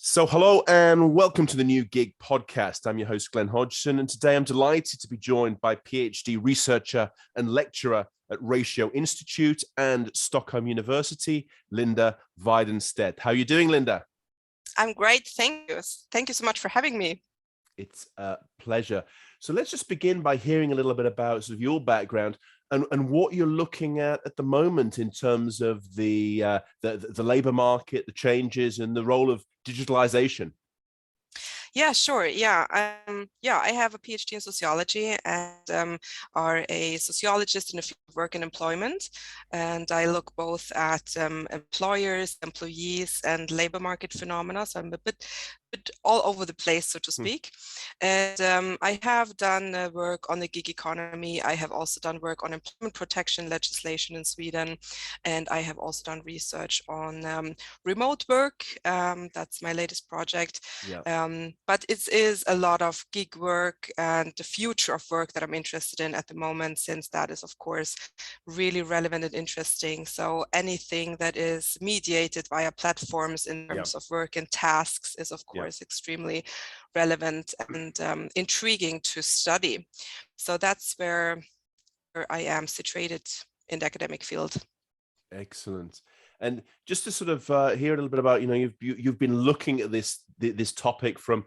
So hello and welcome to the New Gig podcast. I'm your host, Glen Hodgson, and today I'm delighted to be joined by PhD researcher and lecturer at Ratio Institute and Stockholm University, Linda Weidenstedt. How are you doing, Linda? I'm great, thank you. Thank you so much for having me. It's a pleasure. So let's just begin by hearing a little bit about sort of your background and what you're looking at the moment in terms of the labor market, the changes, and the role of digitalization. Yeah, sure. I have a PhD in sociology and are a sociologist in the field of work and employment. And I look both at employers, employees, and labor market phenomena. So I'm a bit all over the place, so to speak. And I have done work on the gig economy. I have also done work on employment protection legislation in Sweden. And I have also done research on remote work. That's my latest project. Yeah. But it is a lot of gig work and the future of work that I'm interested in at the moment, since that is, of course, really relevant and interesting. So anything that is mediated via platforms in terms of work and tasks is, of course, extremely relevant and intriguing to study. So that's where I am situated in the academic field. Excellent. And just to sort of hear a little bit about, you've been looking at this topic from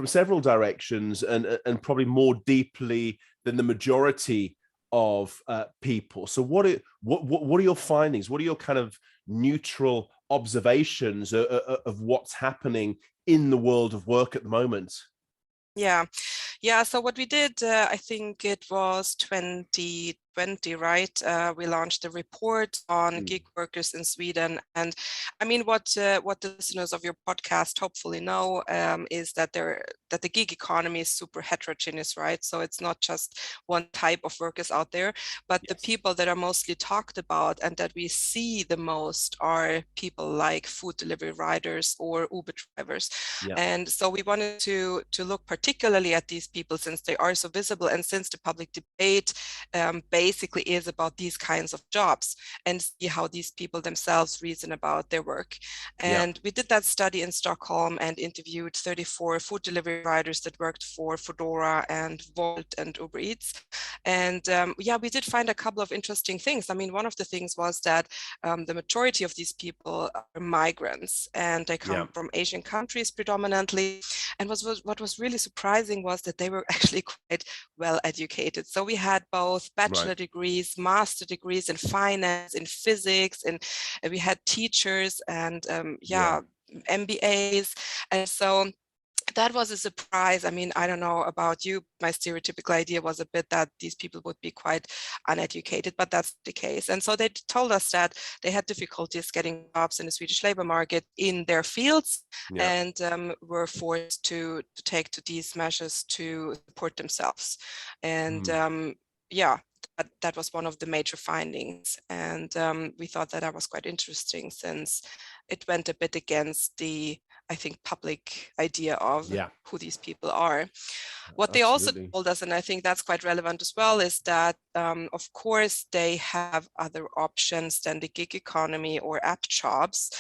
several directions and probably more deeply than the majority of people. So what are your findings? What are your kind of neutral observations of what's happening in the world of work at the moment? Yeah. So what we did, I think it was 2020, right? We launched a report on gig workers in Sweden. And I mean, what the listeners of your podcast hopefully know is that the gig economy is super heterogeneous, right? So it's not just one type of workers out there, but the people that are mostly talked about and that we see the most are people like food delivery riders or Uber drivers. And so we wanted to look particularly at these people, since they are so visible and since the public debate basically is about these kinds of jobs, and see how these people themselves reason about their work. And we did that study in Stockholm and interviewed 34 food delivery riders that worked for Foodora and Volt and Uber Eats. And we did find a couple of interesting things. I mean, one of the things was that the majority of these people are migrants, and they come from Asian countries predominantly. And what was really surprising was that they were actually quite well educated. So we had both bachelor degrees, master degrees in finance, in physics, and we had teachers and MBAs. And so that was a surprise. I mean, I don't know about you. My stereotypical idea was a bit that these people would be quite uneducated, but that's the case. And so they told us that they had difficulties getting jobs in the Swedish labor market in their fields, and were forced to take to these measures to support themselves. And that was one of the major findings. And we thought that was quite interesting, since it went a bit against the, I think, public idea of who these people are. What they also told us, and I think that's quite relevant as well, is that, of course, they have other options than the gig economy or app jobs,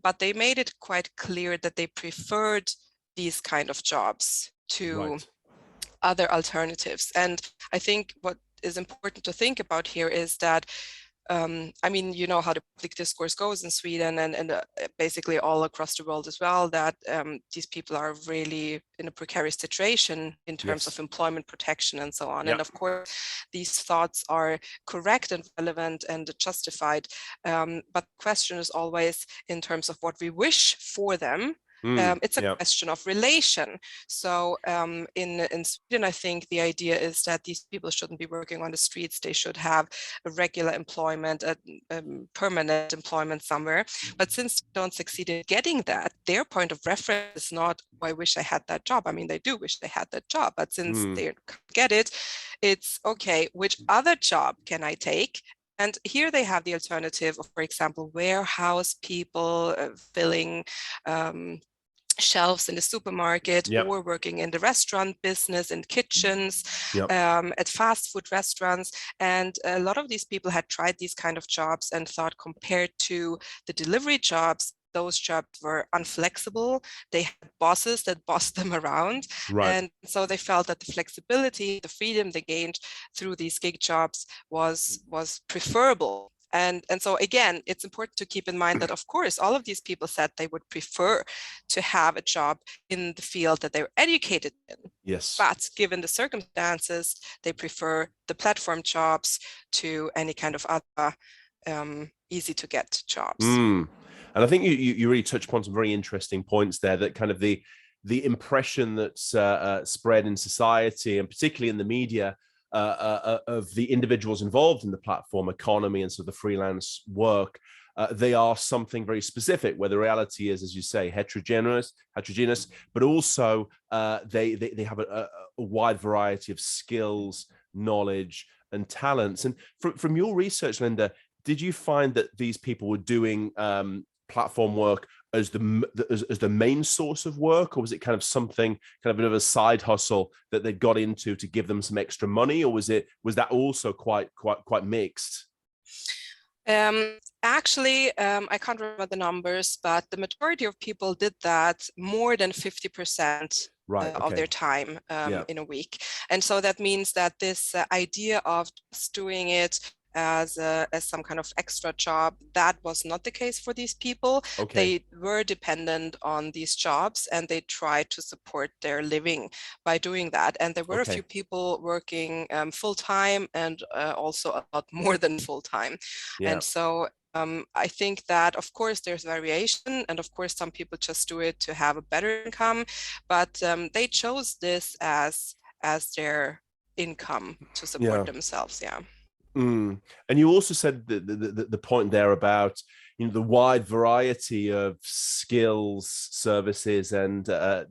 but they made it quite clear that they preferred these kind of jobs to other alternatives. And I think what is important to think about here is that I mean, you know how the public discourse goes in Sweden and basically all across the world as well, that these people are really in a precarious situation in terms of employment protection and so on. And of course, these thoughts are correct and relevant and justified. But the question is always in terms of what we wish for them. It's a question of relation. So in Sweden, I think the idea is that these people shouldn't be working on the streets. They should have a regular employment, a permanent employment somewhere. But since they don't succeed in getting that, their point of reference is not, oh, I wish I had that job. I mean, they do wish they had that job, but since they can't get it, it's okay, which other job can I take? And here they have the alternative of, for example, warehouse people filling shelves in the supermarket, or working in the restaurant business, in kitchens, at fast food restaurants. And a lot of these people had tried these kind of jobs and thought, compared to the delivery jobs, those jobs were unflexible. They had bosses that bossed them around. Right. And so they felt that the flexibility, the freedom they gained through these gig jobs was preferable. And so again, it's important to keep in mind that, of course, all of these people said they would prefer to have a job in the field that they were educated in. Yes. But given the circumstances, they prefer the platform jobs to any kind of other easy to get jobs. And I think you really touched upon some very interesting points there, that kind of the impression that's spread in society, and particularly in the media, of the individuals involved in the platform economy and sort of the freelance work. They are something very specific, where the reality is, as you say, heterogeneous, but also they have a wide variety of skills, knowledge, and talents. And from your research, Linda, did you find that these people were doing platform work as the main source of work, or was it kind of something, kind of a bit of a side hustle that they got into to give them some extra money, or was that also quite mixed? Actually, I can't remember the numbers, but the majority of people did that more than 50% of their time in a week. And so that means that this idea of just doing it as some kind of extra job, that was not the case for these people. They were dependent on these jobs, and they tried to support their living by doing that. And there were a few people working full-time, and also a lot more than full-time. And so I think that, of course, there's variation, and of course some people just do it to have a better income, but they chose this as their income to support themselves. And you also said the point there about, you know, the wide variety of skills, services, and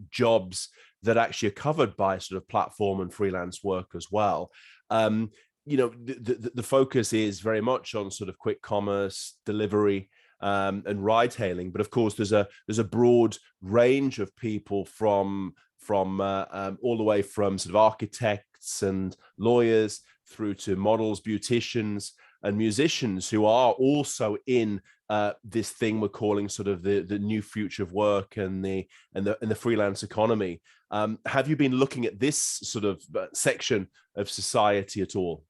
jobs that actually are covered by sort of platform and freelance work as well. You know, the focus is very much on sort of quick commerce, delivery, and ride hailing, but of course there's a broad range of people from all the way from sort of architects and lawyers through to models, beauticians, and musicians, who are also in this thing we're calling sort of the new future of work and the freelance economy. Have you been looking at this sort of section of society at all?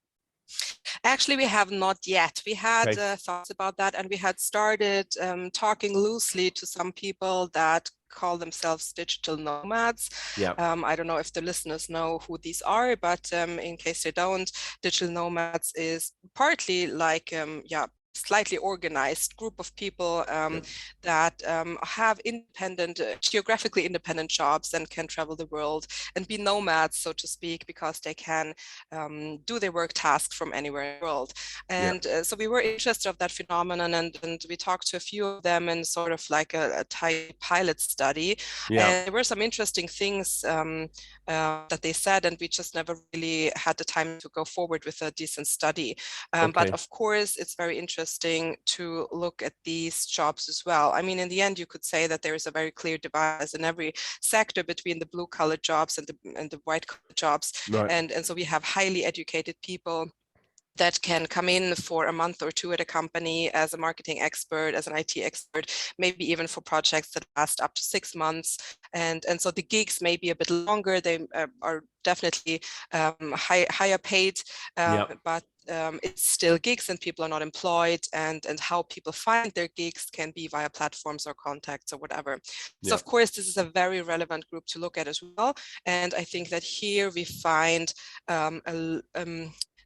Actually, we have not yet. We had thoughts about that, and we had started talking loosely to some people that call themselves digital nomads. I don't know if the listeners know who these are, but in case they don't, digital nomads is partly like slightly organized group of people that have independent, geographically independent jobs, and can travel the world and be nomads, so to speak, because they can do their work tasks from anywhere in the world. And so we were interested of that phenomenon, and we talked to a few of them in sort of like a pilot study. And there were some interesting things that they said, and we just never really had the time to go forward with a decent study. But of course, it's very interesting to look at these jobs as well. I mean, in the end, you could say that there is a very clear divide in every sector between the blue-collar jobs and the white-collar jobs. And so we have highly educated people that can come in for a month or two at a company as a marketing expert, as an IT expert, maybe even for projects that last up to 6 months. And so the gigs may be a bit longer. They are definitely higher paid, but it's still gigs, and people are not employed, and how people find their gigs can be via platforms or contacts or whatever. So of course, this is a very relevant group to look at as well. And I think that here we find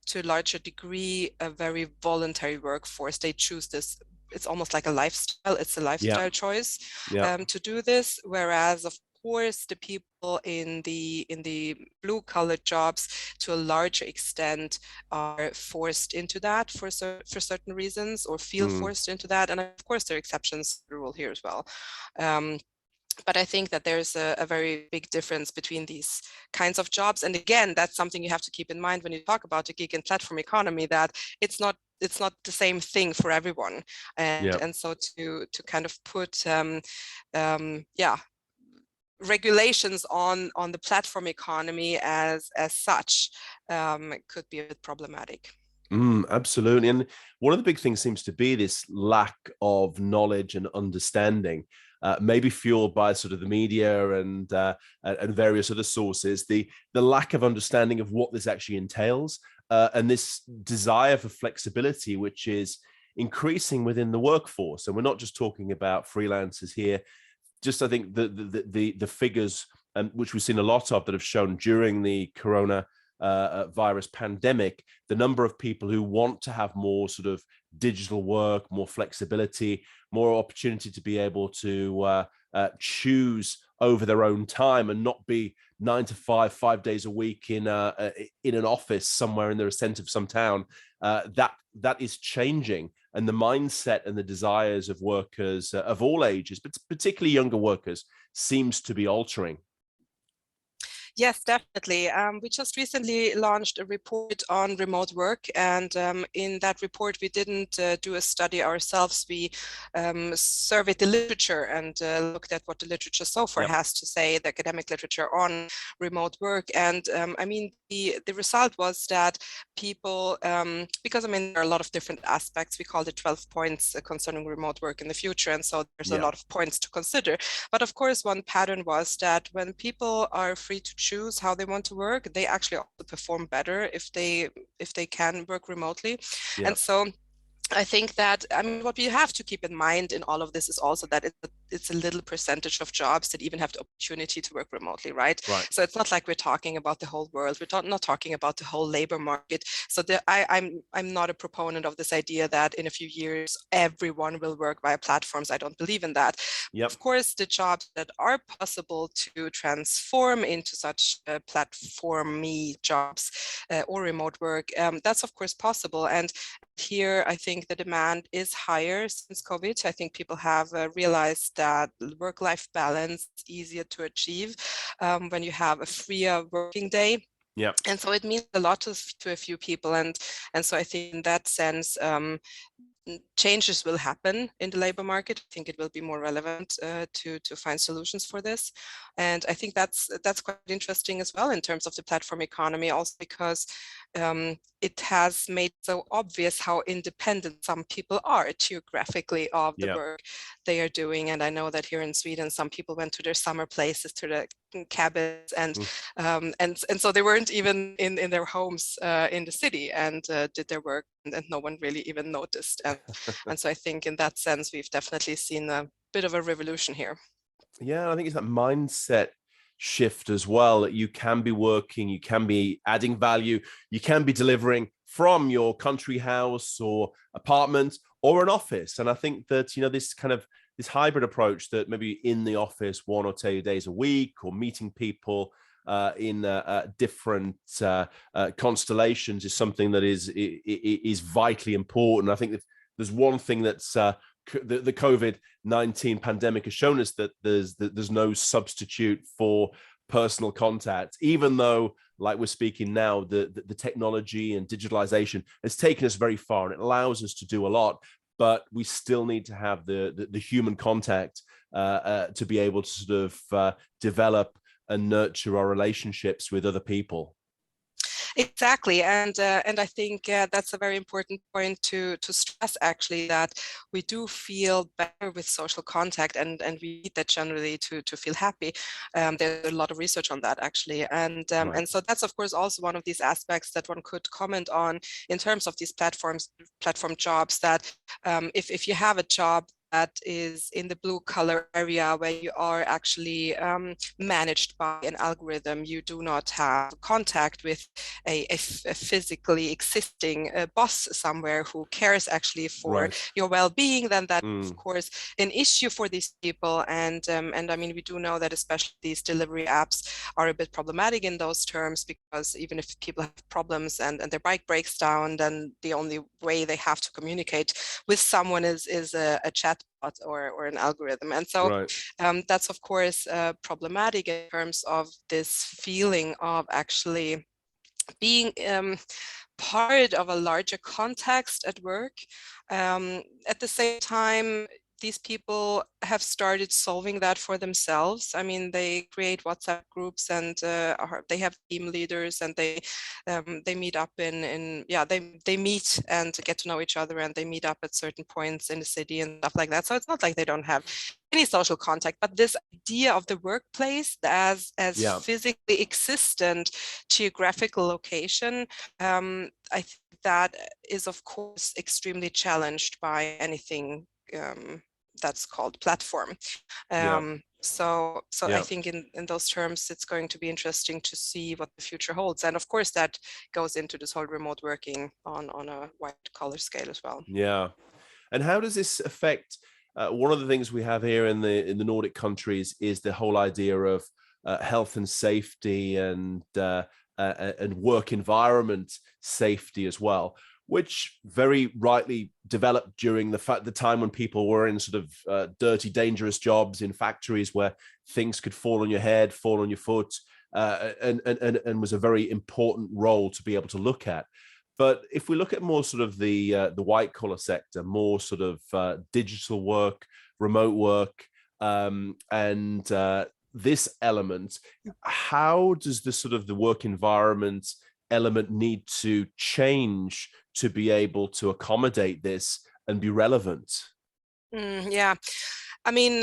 to a larger degree a very voluntary workforce. They choose this. It's almost like a lifestyle. It's a lifestyle choice to do this. Whereas, of course, the people in the blue-collar jobs, to a larger extent, are forced into that for certain reasons, or feel forced into that. And of course, there are exceptions to the rule here as well. But I think that there's a very big difference between these kinds of jobs. And again, that's something you have to keep in mind when you talk about the gig and platform economy, that it's not the same thing for everyone. And so to kind of put regulations on the platform economy as such could be a bit problematic. Absolutely. And one of the big things seems to be this lack of knowledge and understanding, maybe fueled by sort of the media and various other sources, the lack of understanding of what this actually entails, and this desire for flexibility, which is increasing within the workforce. And we're not just talking about freelancers here. Just I think the figures, which we've seen a lot of that have shown during the corona virus pandemic, the number of people who want to have more sort of digital work, more flexibility, more opportunity to be able to choose over their own time and not be 9 to 5, 5 days a week in an office somewhere in the center of some town. That is changing, and the mindset and the desires of workers of all ages, but particularly younger workers, seems to be altering. Yes, definitely. We just recently launched a report on remote work, and in that report, we didn't do a study ourselves. We surveyed the literature and looked at what the literature so far has to say, the academic literature on remote work. And I mean, the result was that people, because I mean, there are a lot of different aspects. We called it 12 points concerning remote work in the future. And so there's a lot of points to consider. But of course, one pattern was that when people are free to choose how they want to work, they actually also perform better if they can work remotely. And so I think that, I mean, what we have to keep in mind in all of this is also that it's a little percentage of jobs that even have the opportunity to work remotely, right? So it's not like we're talking about the whole world. We're not talking about the whole labor market. So I'm not a proponent of this idea that in a few years everyone will work via platforms. I don't believe in that. Of course, the jobs that are possible to transform into such platformy jobs or remote work, that's of course possible. And here, I think the demand is higher since COVID. I think people have realized that work-life balance is easier to achieve when you have a freer working day. And so it means a lot to a few people. And so I think in that sense, changes will happen in the labor market. I think it will be more relevant to find solutions for this. And I think that's quite interesting as well in terms of the platform economy, also because it has made so obvious how independent some people are geographically of the work they are doing. And I know that here in Sweden, some people went to their summer places, to the cabins, and so they weren't even in their homes in the city and did their work, and no one really even noticed. And so I think in that sense, we've definitely seen a bit of a revolution here. Yeah, I think it's that mindset shift as well, that you can be working, you can be adding value, you can be delivering from your country house or apartment or an office. And I think that, you know, this kind of this hybrid approach, that maybe in the office 1 or 2 days a week, or meeting people in different constellations, is something that is vitally important. I think that there's one thing that's the COVID-19 pandemic has shown us, that there's no substitute for personal contact, even though, like we're speaking now, the technology and digitalization has taken us very far and it allows us to do a lot, but we still need to have the human contact to be able to sort of develop and nurture our relationships with other people. Exactly, and I think that's a very important point to stress, actually, that we do feel better with social contact, and we need that generally to feel happy. There's a lot of research on that, actually, and so that's of course also one of these aspects that one could comment on in terms of these platform jobs. That if you have a job that is in the blue collar area, where you are actually managed by an algorithm, you do not have contact with a physically existing boss somewhere who cares actually for your well-being, then that of course an issue for these people. And I mean, we do know that especially these delivery apps are a bit problematic in those terms, because even if people have problems and their bike breaks down, then the only way they have to communicate with someone is a chat or an algorithm. And so that's of course problematic in terms of this feeling of actually being part of a larger context at work. At the same time, these people have started solving that for themselves. I mean, they create WhatsApp groups, and they have team leaders, and they meet up they meet and get to know each other, and they meet up at certain points in the city and stuff like that. So it's not like they don't have any social contact, but this idea of the workplace as Yeah. physically existent geographical location, I think that is of course extremely challenged by anything that's called platform. Yeah. So I Yeah. think in those terms, it's going to be interesting to see what the future holds. And of course, that goes into this whole remote working on a white collar scale as well. Yeah. And how does this affect? One of the things we have here in the Nordic countries is the whole idea of health and safety and work environment safety as well, which very rightly developed during the time when people were in sort of dirty, dangerous jobs in factories where things could fall on your head, fall on your foot, and was a very important role to be able to look at. But if we look at more sort of the white collar sector, more sort of digital work, remote work, and this element, how does the sort of the work environment element need to change to be able to accommodate this and be relevant? Yeah, I mean,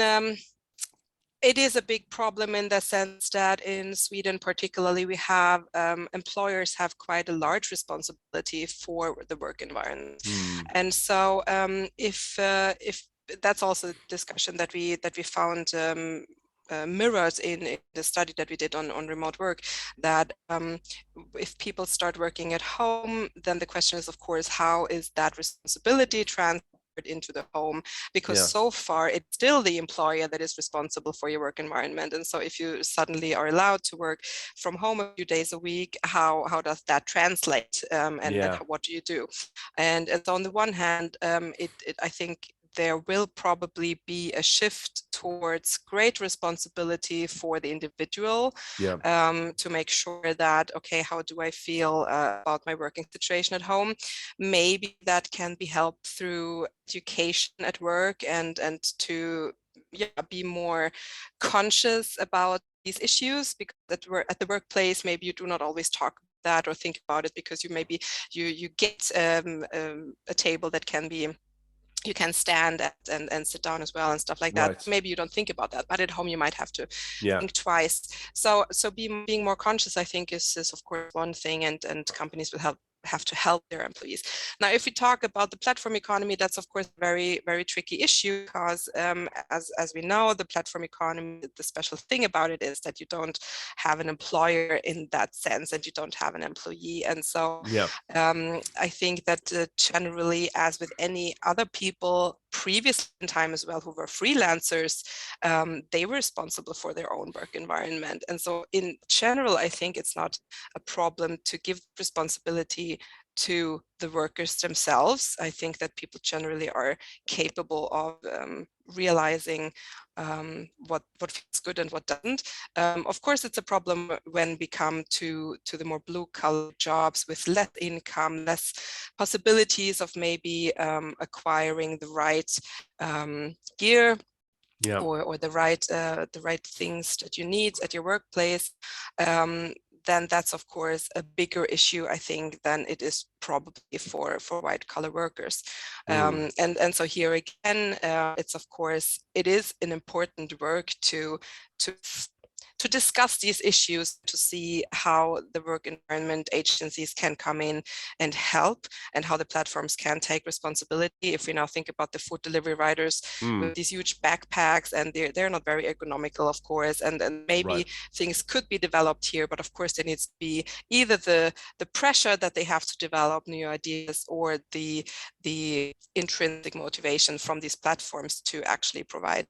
it is a big problem in the sense that in Sweden, particularly, we have employers have quite a large responsibility for the work environment, and so if that's also a discussion that we found mirrors in the study that we did on remote work, that if people start working at home, then the question is, of course, how is that responsibility transferred into the home, because so far it's still the employer that is responsible for your work environment. And so if you suddenly are allowed to work from home a few days a week, how does that translate, and what do you do? And so on the one hand, I think there will probably be a shift towards great responsibility for the individual, to make sure that, okay, how do I feel about my working situation at home? Maybe that can be helped through education at work, and to be more conscious about these issues, because at the workplace, maybe you do not always talk that or think about it, because you get a table that can be, you can stand at and sit down as well and stuff like that. Right. Maybe you don't think about that, but at home you might have to think twice. So being more conscious, I think, is of course one thing, and companies will have to help their employees. Now, if we talk about the platform economy, that's of course a very, very tricky issue, because as we know, the platform economy, the special thing about it is that you don't have an employer in that sense, and you don't have an employee. And so I think that generally, as with any other people previous in time as well, who were freelancers, they were responsible for their own work environment. And so in general, I think it's not a problem to give responsibility to the workers themselves. I think that people generally are capable of realizing what feels good and what doesn't. Of course, it's a problem when we come to the more blue-collar jobs with less income, less possibilities of maybe acquiring the right gear, or the right things that you need at your workplace. Then that's of course a bigger issue, I think, than it is probably for white collar workers. And so here again, it's of course, it is an important work to discuss these issues, to see how the work environment agencies can come in and help, and how the platforms can take responsibility. If we now think about the food delivery riders with these huge backpacks, and they're not very economical, of course, and maybe things could be developed here, but of course there needs to be either the pressure that they have to develop new ideas, or the intrinsic motivation from these platforms to actually provide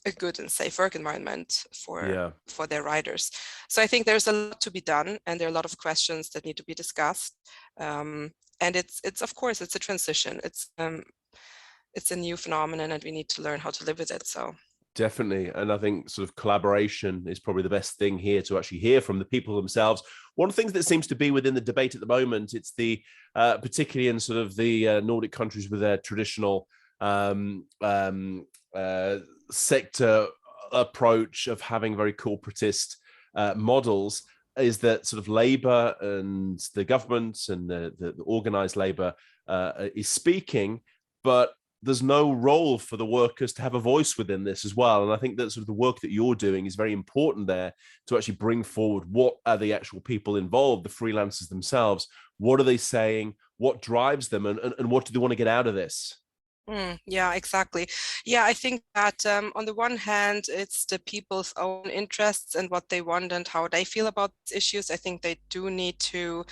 a good and safe work environment for their riders. So I think there's a lot to be done, and there are a lot of questions that need to be discussed. And it's of course, it's a transition. It's a new phenomenon, and we need to learn how to live with it. So definitely. And I think sort of collaboration is probably the best thing here, to actually hear from the people themselves. One of the things that seems to be within the debate at the moment, it's the particularly in sort of the Nordic countries with their traditional um, um, sector approach of having very corporatist models is that sort of labor and the government and the organized labor is speaking, but there's no role for the workers to have a voice within this as well. And I think that sort of the work that you're doing is very important there to actually bring forward what are the actual people involved, the freelancers themselves. What are they saying? What drives them? And what do they want to get out of this? Yeah, exactly. Yeah, I think that on the one hand, it's the people's own interests and what they want and how they feel about these issues. I think they do need to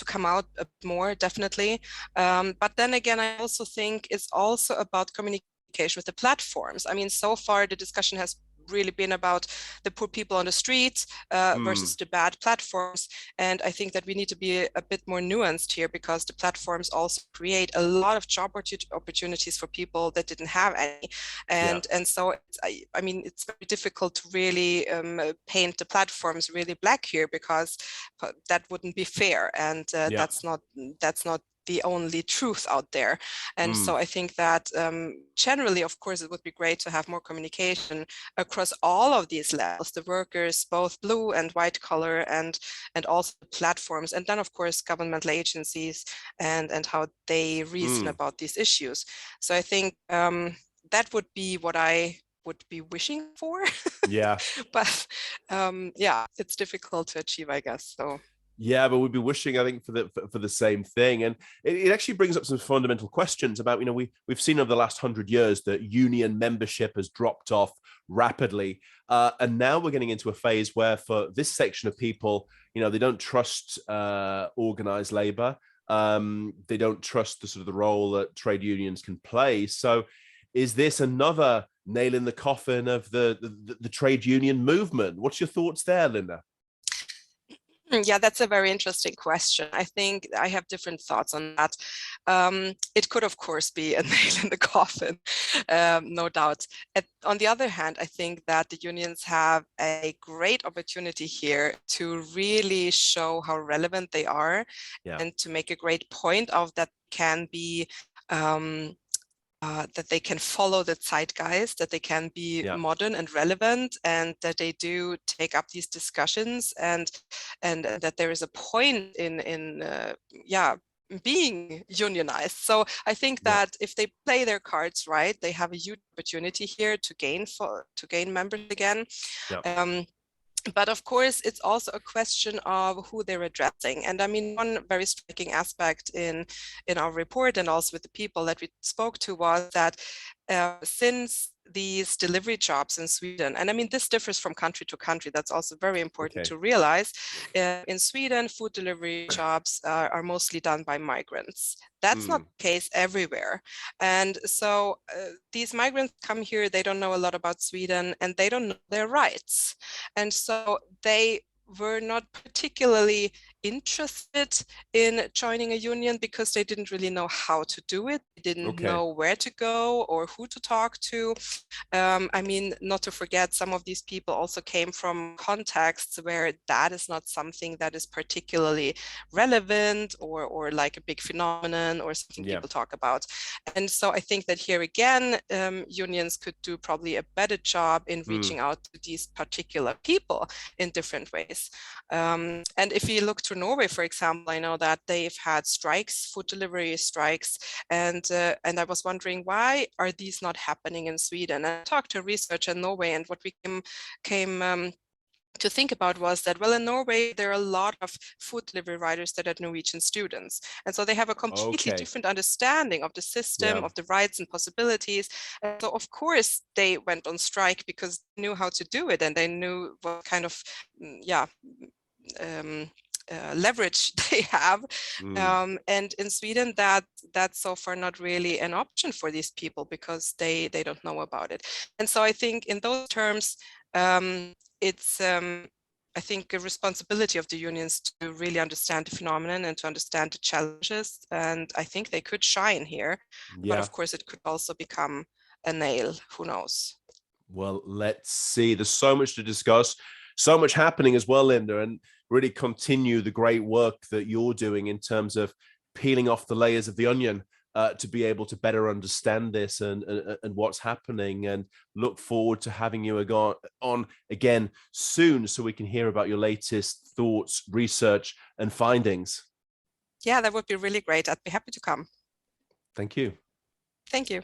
come out a bit more, definitely. But then again, I also think it's also about communication with the platforms. I mean, so far the discussion has really been about the poor people on the streets versus the bad platforms. And I think that we need to be a bit more nuanced here, because the platforms also create a lot of job opportunities for people that didn't have any. And so I mean, it's very difficult to really paint the platforms really black here, because that wouldn't be fair. And that's not the only truth out there. And so I think that generally, of course, it would be great to have more communication across all of these levels, the workers, both blue and white collar, and also the platforms, and then of course governmental agencies and how they reason about these issues. So I think that would be what I would be wishing for. Yeah. But yeah, it's difficult to achieve, I guess. So yeah, but we'd be wishing, I think, for the same thing. And it actually brings up some fundamental questions about, we've seen over the last 100 years that union membership has dropped off rapidly. And now we're getting into a phase where for this section of people, they don't trust organized labor. They don't trust the sort of the role that trade unions can play. So is this another nail in the coffin of the trade union movement? What's your thoughts there, Linda? Yeah, that's a very interesting question. I think I have different thoughts on that. It could, of course, be a nail in the coffin, no doubt. On the other hand, I think that the unions have a great opportunity here to really show how relevant they are, and to make a great point of that can be that they can follow the zeitgeist, that they can be modern and relevant, and that they do take up these discussions, and that there is a point in being unionized. So I think that if they play their cards right, they have a huge opportunity here to gain members again. But of course, it's also a question of who they're addressing. And I mean, one very striking aspect in our report and also with the people that we spoke to was that since these delivery jobs in Sweden, and I mean, this differs from country to country, that's also very important to realize. In Sweden, food delivery jobs are mostly done by migrants. That's not the case everywhere. And so these migrants come here, they don't know a lot about Sweden, and they don't know their rights. And so they were not particularly interested in joining a union because they didn't really know how to do it. They didn't know where to go or who to talk to. I mean, not to forget, some of these people also came from contexts where that is not something that is particularly relevant or like a big phenomenon or something people talk about. And so I think that here again, unions could do probably a better job in reaching out to these particular people in different ways. And if you look to Norway, for example, I know that they've had strikes, food delivery strikes, and I was wondering, why are these not happening in Sweden? And I talked to a researcher in Norway, and what we came to think about was that, well, in Norway, there are a lot of food delivery riders that are Norwegian students. And so they have a completely different understanding of the system, of the rights and possibilities. And so, of course, they went on strike because they knew how to do it, and they knew what kind of, leverage they have. And in Sweden, that's so far not really an option for these people because they don't know about it. And so I think in those terms, it's I think a responsibility of the unions to really understand the phenomenon and to understand the challenges. And I think they could shine here, but of course it could also become a nail, who knows? Well, let's see. There's so much to discuss, so much happening as well, Linda, and really continue the great work that you're doing in terms of peeling off the layers of the onion to be able to better understand this and what's happening, and look forward to having you on again soon so we can hear about your latest thoughts, research, and findings. Yeah, that would be really great. I'd be happy to come. Thank you. Thank you.